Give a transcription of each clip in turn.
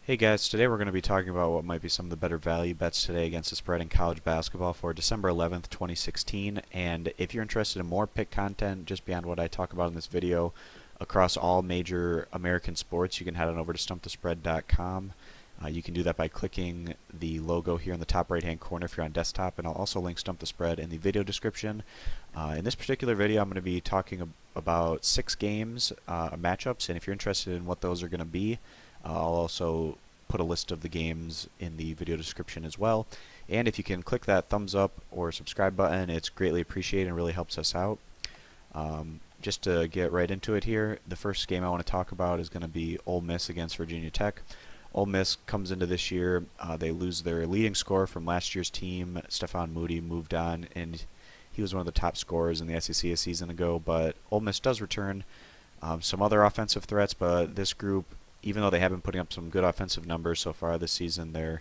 Hey guys, today we're going to be talking about what might be some of the better value bets today against the spread in college basketball for December 11th, 2016. And if you're interested in more pick content just beyond what I talk about in this video across all major American sports, you can head on over to stumpthespread.com. You can do that by clicking the logo here in the top right hand corner if you're on desktop, and I'll also link Stump the Spread in the video description. In this particular video I'm going to be talking about 6 games, matchups, and if you're interested in what those are going to be, I'll also put a list of the games in the video description as well. And if you can click that thumbs up or subscribe button, it's greatly appreciated and really helps us out. Just to get right into it here, the first game I want to talk about is going to be Ole Miss against Virginia Tech. Ole Miss comes into this year, they lose their leading scorer from last year's team. Stephon Moody moved on, and he was one of the top scorers in the SEC a season ago. But Ole Miss does return some other offensive threats, but this group, even though they have been putting up some good offensive numbers so far this season, their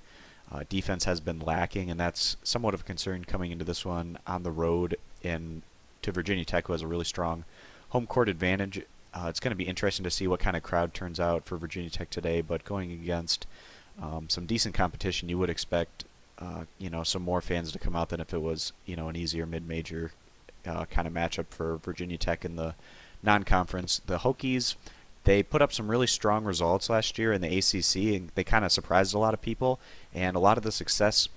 defense has been lacking, and that's somewhat of a concern coming into this one on the road and to Virginia Tech, who has a really strong home court advantage. It's going to be interesting to see what kind of crowd turns out for Virginia Tech today, but going against some decent competition, you would expect some more fans to come out than if it was an easier mid-major kind of matchup for Virginia Tech in the non-conference. The Hokies, they put up some really strong results last year in the ACC, and they kind of surprised a lot of people, and a lot of the success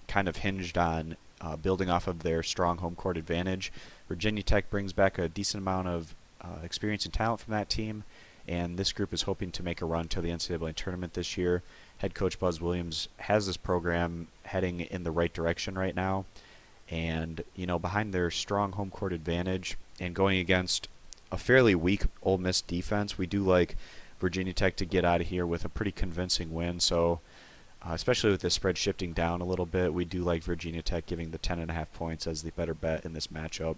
kind of hinged on building off of their strong home court advantage. Virginia Tech brings back a decent amount of experience and talent from that team, and this group is hoping to make a run to the NCAA tournament this year. Head coach Buzz Williams has this program heading in the right direction right now, and behind their strong home court advantage and going against a fairly weak Ole Miss defense, we do like Virginia Tech to get out of here with a pretty convincing win. So especially with the spread shifting down a little bit, we do like Virginia Tech giving the 10.5 points as the better bet in this matchup.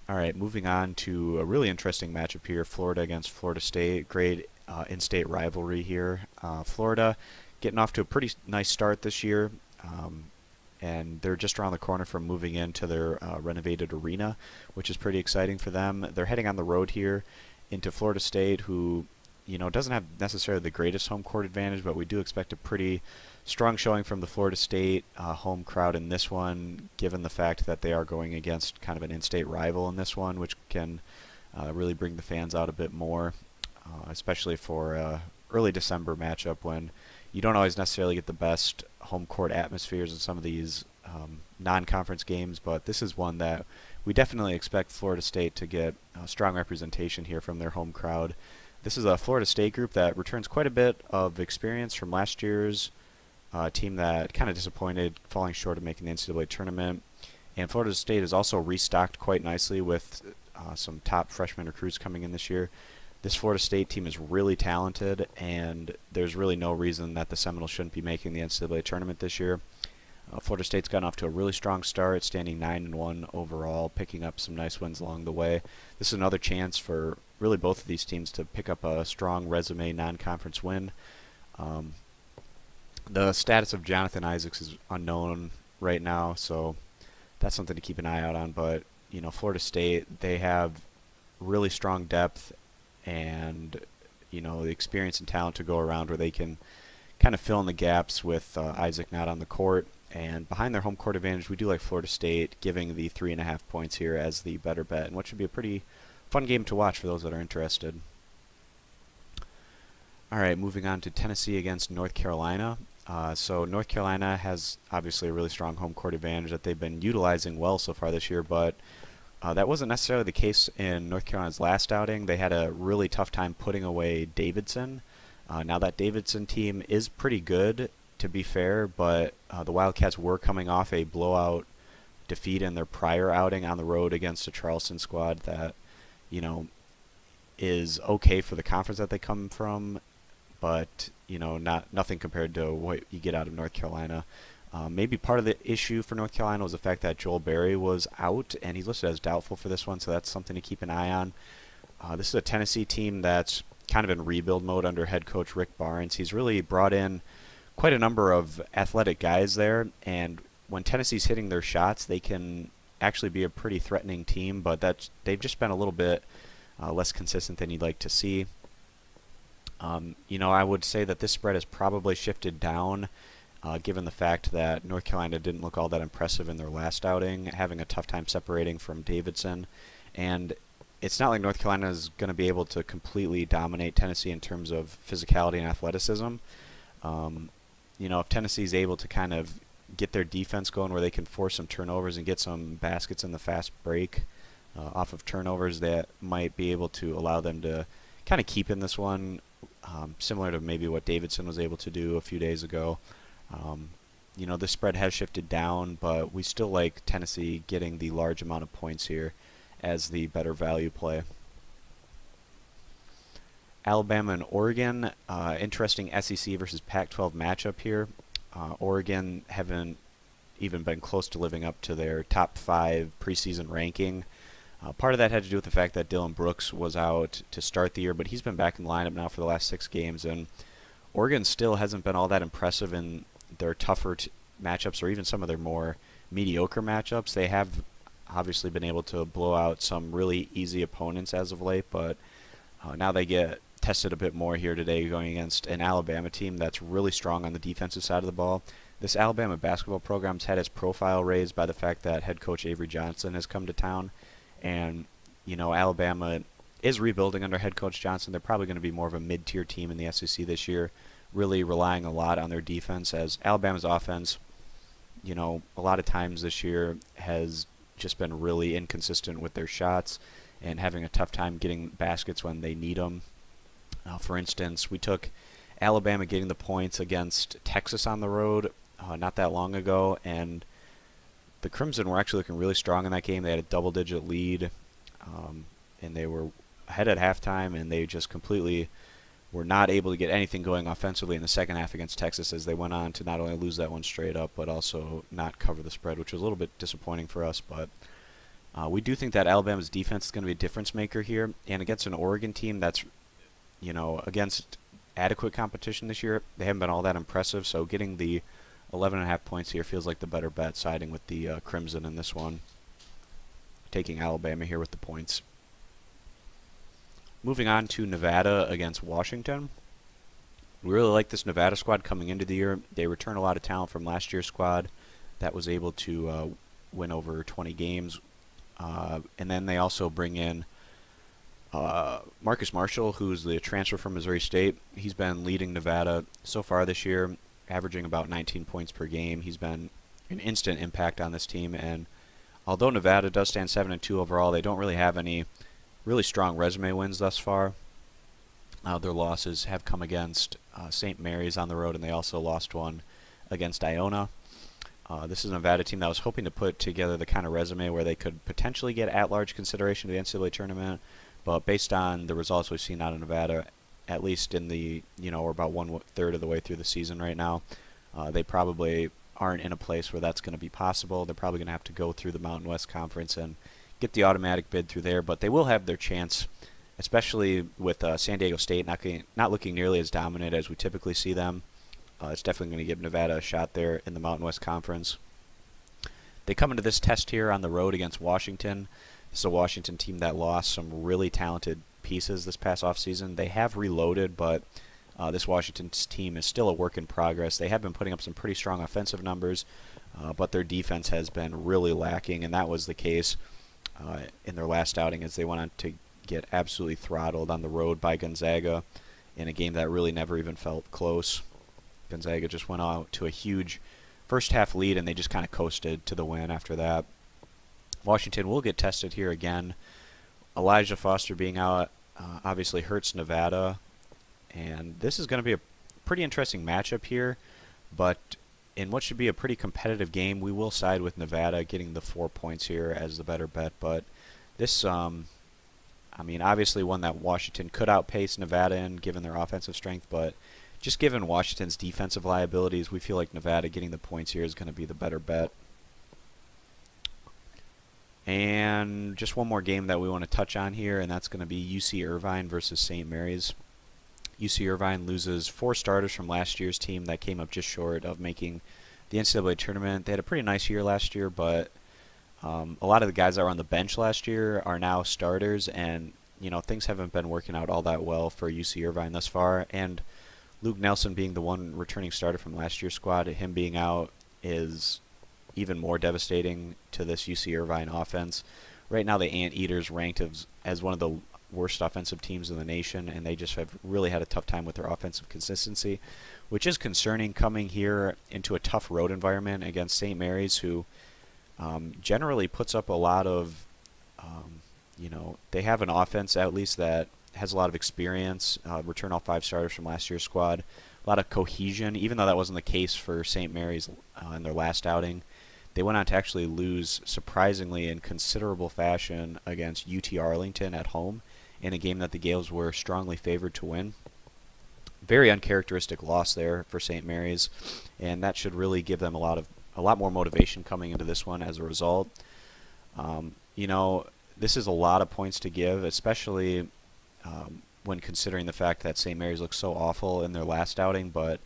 Alright, moving on to a really interesting matchup here, Florida against Florida State. Great in-state rivalry here. Florida getting off to a pretty nice start this year, and they're just around the corner from moving into their renovated arena, which is pretty exciting for them. They're heading on the road here into Florida State, who doesn't have necessarily the greatest home court advantage, but we do expect a pretty strong showing from the Florida State home crowd in this one, given the fact that they are going against kind of an in-state rival in this one, which can really bring the fans out a bit more, especially for early December matchup when you don't always necessarily get the best home court atmospheres in some of these non-conference games, but this is one that we definitely expect Florida State to get strong representation here from their home crowd. This is a Florida State group that returns quite a bit of experience from last year's team that kind of disappointed, falling short of making the NCAA tournament. And Florida State is also restocked quite nicely with some top freshman recruits coming in this year. This Florida State team is really talented, and there's really no reason that the Seminoles shouldn't be making the NCAA tournament this year. Florida State's gotten off to a really strong start, standing 9-1 overall, picking up some nice wins along the way. This is another chance for really both of these teams to pick up a strong resume non-conference win. The status of Jonathan Isaacs is unknown right now, so that's something to keep an eye out on. But Florida State, they have really strong depth and the experience and talent to go around where they can kind of fill in the gaps with Isaac not on the court. And behind their home court advantage, we do like Florida State giving the 3.5 points here as the better bet, and what should be a pretty fun game to watch for those that are interested. Alright, moving on to Tennessee against North Carolina. So North Carolina has obviously a really strong home court advantage that they've been utilizing well so far this year, but that wasn't necessarily the case in North Carolina's last outing. They had a really tough time putting away Davidson. Now that Davidson team is pretty good, to be fair, but the Wildcats were coming off a blowout defeat in their prior outing on the road against a Charleston squad that is okay for the conference that they come from, but nothing compared to what you get out of North Carolina. Maybe part of the issue for North Carolina was the fact that Joel Berry was out, and he's listed as doubtful for this one, so that's something to keep an eye on. This is a Tennessee team that's kind of in rebuild mode under head coach Rick Barnes. He's really brought in quite a number of athletic guys there, and when Tennessee's hitting their shots, they can actually be a pretty threatening team, but they've just been a little bit less consistent than you'd like to see. I would say that this spread has probably shifted down, given the fact that North Carolina didn't look all that impressive in their last outing, having a tough time separating from Davidson. And it's not like North Carolina is going to be able to completely dominate Tennessee in terms of physicality and athleticism. If Tennessee's able to kind of get their defense going where they can force some turnovers and get some baskets in the fast break off of turnovers, that might be able to allow them to kind of keep in this one, similar to maybe what Davidson was able to do a few days ago. The spread has shifted down, but we still like Tennessee getting the large amount of points here as the better value play. Alabama and Oregon, interesting SEC versus Pac-12 matchup here. Oregon haven't even been close to living up to their top 5 preseason ranking. Part of that had to do with the fact that Dylan Brooks was out to start the year, but he's been back in the lineup now for the last 6 games, and Oregon still hasn't been all that impressive in their tougher matchups or even some of their more mediocre matchups. They have obviously been able to blow out some really easy opponents as of late, but now they get tested a bit more here today going against an Alabama team that's really strong on the defensive side of the ball. This Alabama basketball program's had its profile raised by the fact that head coach Avery Johnson has come to town, and Alabama is rebuilding under head coach Johnson. They're probably going to be more of a mid-tier team in the SEC this year, really relying a lot on their defense, as Alabama's offense, a lot of times this year has just been really inconsistent with their shots and having a tough time getting baskets when they need them. For instance, we took Alabama getting the points against Texas on the road not that long ago, and the Crimson were actually looking really strong in that game. They had a double-digit lead, and they were ahead at halftime, and they just completely were not able to get anything going offensively in the second half against Texas, as they went on to not only lose that one straight up, but also not cover the spread, which was a little bit disappointing for us. But we do think that Alabama's defense is going to be a difference maker here, and against an Oregon team that's, against adequate competition this year, they haven't been all that impressive, so getting the 11.5 points here feels like the better bet, siding with the Crimson in this one. Taking Alabama here with the points. Moving on to Nevada against Washington. We really like this Nevada squad coming into the year. They return a lot of talent from last year's squad that was able to win over 20 games. And then they also bring in Marcus Marshall, who's the transfer from Missouri State. He's been leading Nevada so far this year, averaging about 19 points per game. He's been an instant impact on this team, and although Nevada does stand 7-2 overall, they don't really have any really strong resume wins thus far. Their losses have come against St. Mary's on the road, and they also lost one against Iona. This is a Nevada team that was hoping to put together the kind of resume where they could potentially get at-large consideration to the NCAA tournament, but based on the results we've seen out of Nevada, at least in the, we're about 1/3 of the way through the season right now, they probably aren't in a place where that's going to be possible. They're probably going to have to go through the Mountain West Conference and get the automatic bid through there, but they will have their chance, especially with San Diego State not looking nearly as dominant as we typically see them. It's definitely going to give Nevada a shot there in the Mountain West Conference. They come into this test here on the road against Washington. This is a Washington team that lost some really talented pieces this past offseason. They have reloaded, but this Washington team is still a work in progress. They have been putting up some pretty strong offensive numbers, but their defense has been really lacking, and that was the case in their last outing, as they went on to get absolutely throttled on the road by Gonzaga in a game that really never even felt close. Gonzaga just went out to a huge first half lead, and they just kind of coasted to the win after that. Washington will get tested here again. Elijah Foster being out obviously hurts Nevada, and this is going to be a pretty interesting matchup here, but in what should be a pretty competitive game, we will side with Nevada getting the 4 points here as the better bet. But this, obviously one that Washington could outpace Nevada in, given their offensive strength, but just given Washington's defensive liabilities, we feel like Nevada getting the points here is going to be the better bet. And just one more game that we want to touch on here, and that's going to be UC Irvine versus St. Mary's. UC Irvine loses 4 starters from last year's team that came up just short of making the NCAA tournament. They had a pretty nice year last year, but a lot of the guys that were on the bench last year are now starters, and things haven't been working out all that well for UC Irvine thus far, and Luke Nelson being the one returning starter from last year's squad, him being out is even more devastating to this UC Irvine offense. Right now, the Anteaters ranked as one of the worst offensive teams in the nation, and they just have really had a tough time with their offensive consistency, which is concerning coming here into a tough road environment against St. Mary's, who generally puts up a lot of, they have an offense at least that has a lot of experience, return all 5 starters from last year's squad, a lot of cohesion, even though that wasn't the case for St. Mary's in their last outing. They went on to actually lose, surprisingly, in considerable fashion against UT Arlington at home in a game that the Gales were strongly favored to win. Very uncharacteristic loss there for St. Mary's, and that should really give them a lot more motivation coming into this one as a result. This is a lot of points to give, especially when considering the fact that St. Mary's looked so awful in their last outing, but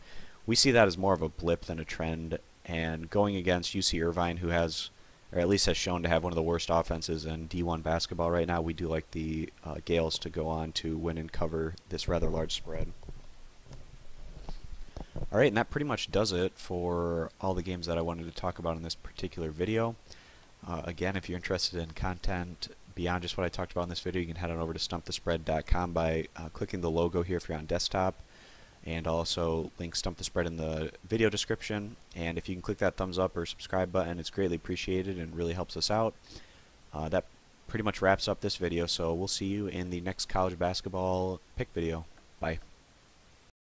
we see that as more of a blip than a trend, and going against UC Irvine, who has, or at least has shown to have one of the worst offenses in D1 basketball right now, we do like the Gales to go on to win and cover this rather large spread. Alright, and that pretty much does it for all the games that I wanted to talk about in this particular video. Again, if you're interested in content beyond just what I talked about in this video, you can head on over to stumpthespread.com by clicking the logo here if you're on desktop, and I'll also link Stump the Spread in the video description. And if you can click that thumbs up or subscribe button, it's greatly appreciated and really helps us out. That pretty much wraps up this video, so we'll see you in the next college basketball pick video. Bye.